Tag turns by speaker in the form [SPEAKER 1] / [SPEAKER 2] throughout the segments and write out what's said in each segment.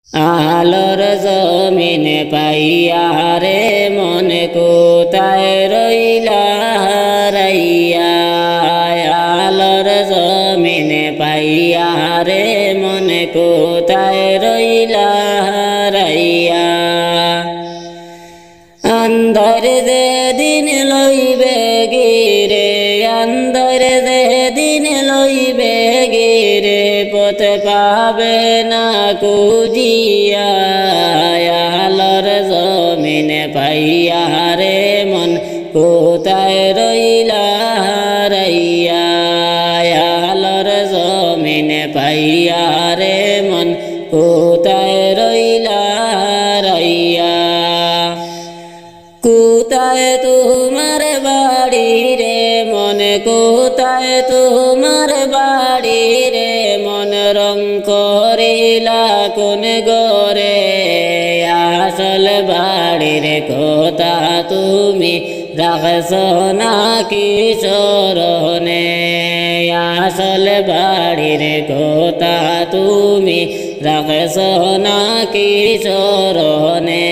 [SPEAKER 1] আলোর জমিন পাইয়া রে মন কোথায় রইলা হারাইয়া। আলোর জমিন পাইয়া রে মন কোথায় রইলা হারাইয়া। আন্ধার যে দিন লইবে গিরে, আন্ধার যে দিন লইবে গিরে, পথ পাবে না খুঁজিয়া। আলোর জমিন পাইয়া রে মন কোথায় রইলা হারাইয়া। আলোর জমিন পাইয়া রে মন কোথায় রইলা হারাইয়া। কোথায় তোমার বাড়ি রে মন, কোথায় তোমার বাড়ি রে মন, রং করিলা কোন গরে। আসল বাড়ির কথা তুমি রাখছ নাকি স্মরণে। আসল বাড়ির কথা তুমি রাখছ নাকি স্মরণে।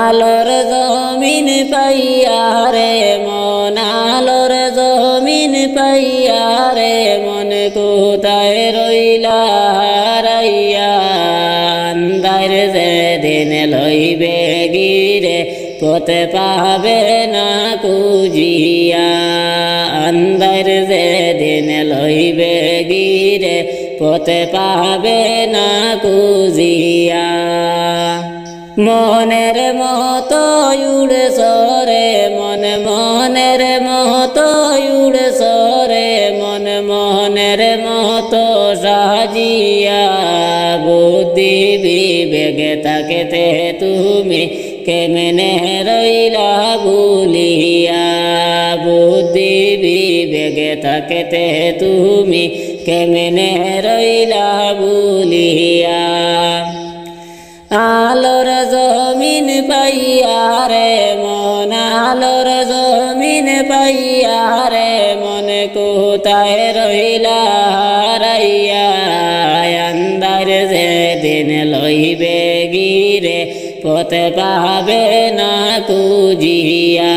[SPEAKER 1] আলোর জমিন পাইয়া রে মন, আলোর জমিন পাইয়া রে মন, কোথায় রইলা হারাইয়া। আন্ধার যেদিন লইবে গিরে, পথ পাবে না খুঁজিয়া। আন্ধার যেদিন লইবে গিরে, পথ পাবে না খুঁজিয়া। মনের মতো উড়ে সরে মন, মনের মতো উড়ে সরে মন, মনের মতো সাজিয়া। বুদ্ধি বিবেক থাকতে তুমি কেমনে রইলা ভুলিয়া। বুদ্ধি বিবেক থাকতে তুমি কেমনে রইলা ভুলিয়া। আলোর জমিন পাইয়া রে মন, আলোর জমিন পাইয়া রে মন, কোথায় রইলা হারাইয়া। আন্ধার যেদিন লইবে গিরে, পথ পাবে না খুঁজিয়া।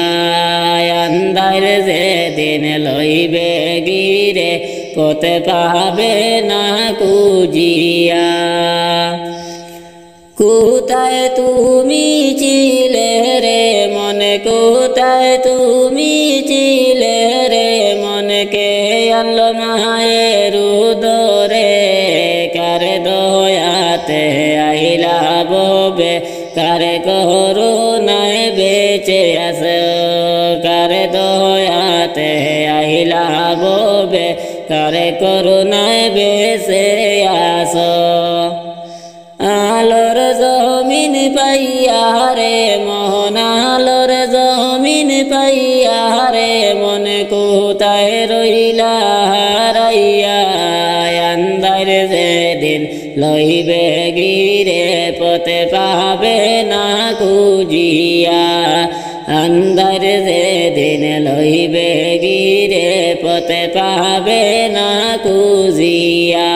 [SPEAKER 1] আন্ধার যেদিন লইবে গিরে, পথ পাবে না খুঁজিয়া। কোথায় তুমি ছিলে রে মন, কোথায় তুমি ছিলে রে মন, কে আনলো মায়ের উদরে। কার দয়াতে আইলা ববে, কার করুণায় বেঁচে আস। কার দয়াতে আইলা ববে, কার করুণায় বেঁচে আস। আলোর জমিন পাইয়া রে মন, আলোর জমিন পাইয়া রে মন, কোথায় রইলা হারাইয়া। আন্ধার যেদিন লইবে গিরে, পথ পাবে না খুঁজিয়া। আন্ধার যেদিন লইবে গিরে, পথ পাবে না খুঁজিয়া।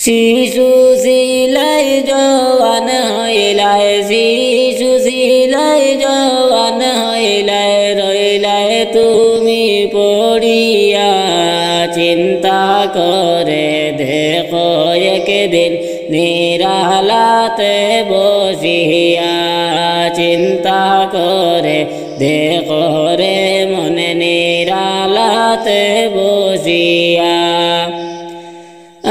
[SPEAKER 1] শিশু ছিলাই জওয়ান হইলাই, শিশু ছিলাই জওয়ান হইলাই, রইলাই তুমি পড়িয়া। চিন্তা করে দেখো একদিন নিরালাতে বসিয়া। চিন্তা করে দেখো রে মনে নিরালাতে বসিয়া।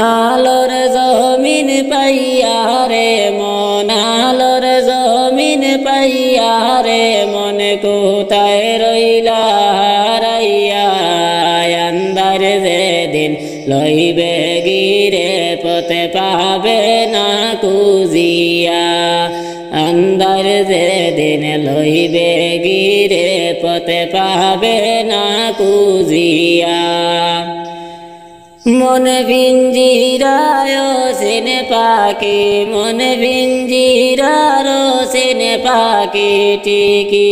[SPEAKER 1] আলোর জমিন পাইয়া রে মন, আলোর জমিন পাইয়া রে মন, কোথায় রইলা হারাইয়া। আন্ধার যেদিন লইবে গিরে, পথ পাবে না খুঁজিয়া। আন্ধার যেদিন লইবে গিরে, পথ পাবে না খুঁজিয়া। মন পিঞ্জিরায় দিন পাখি মন ভিঞ্জিরার সিন পাখি টিকি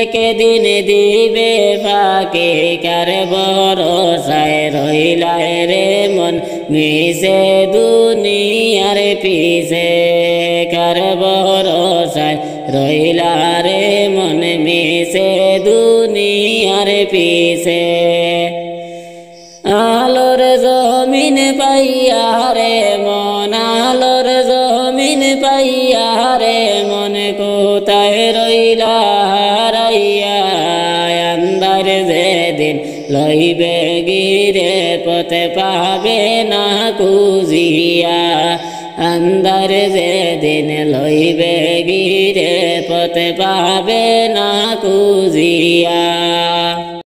[SPEAKER 1] একদিন দিবে পাখি কার ভরসায় রইলায় রে মন মিশে দুনিয়ার পিছে কার ভরসায় রইলা রে মন মিশে দুনিয়ার পিছে আলোর জমিন পাইয়া রে মন আলোর জমিন পাইয়া রে মন কোথায় রইলা হারাইয়া আন্দার যেদিন লইবে গিরে পথে পাবে না খুঁজিয়া আন্দার যেদিন লইবে গিরে পথে পাবে না খুঁজিয়া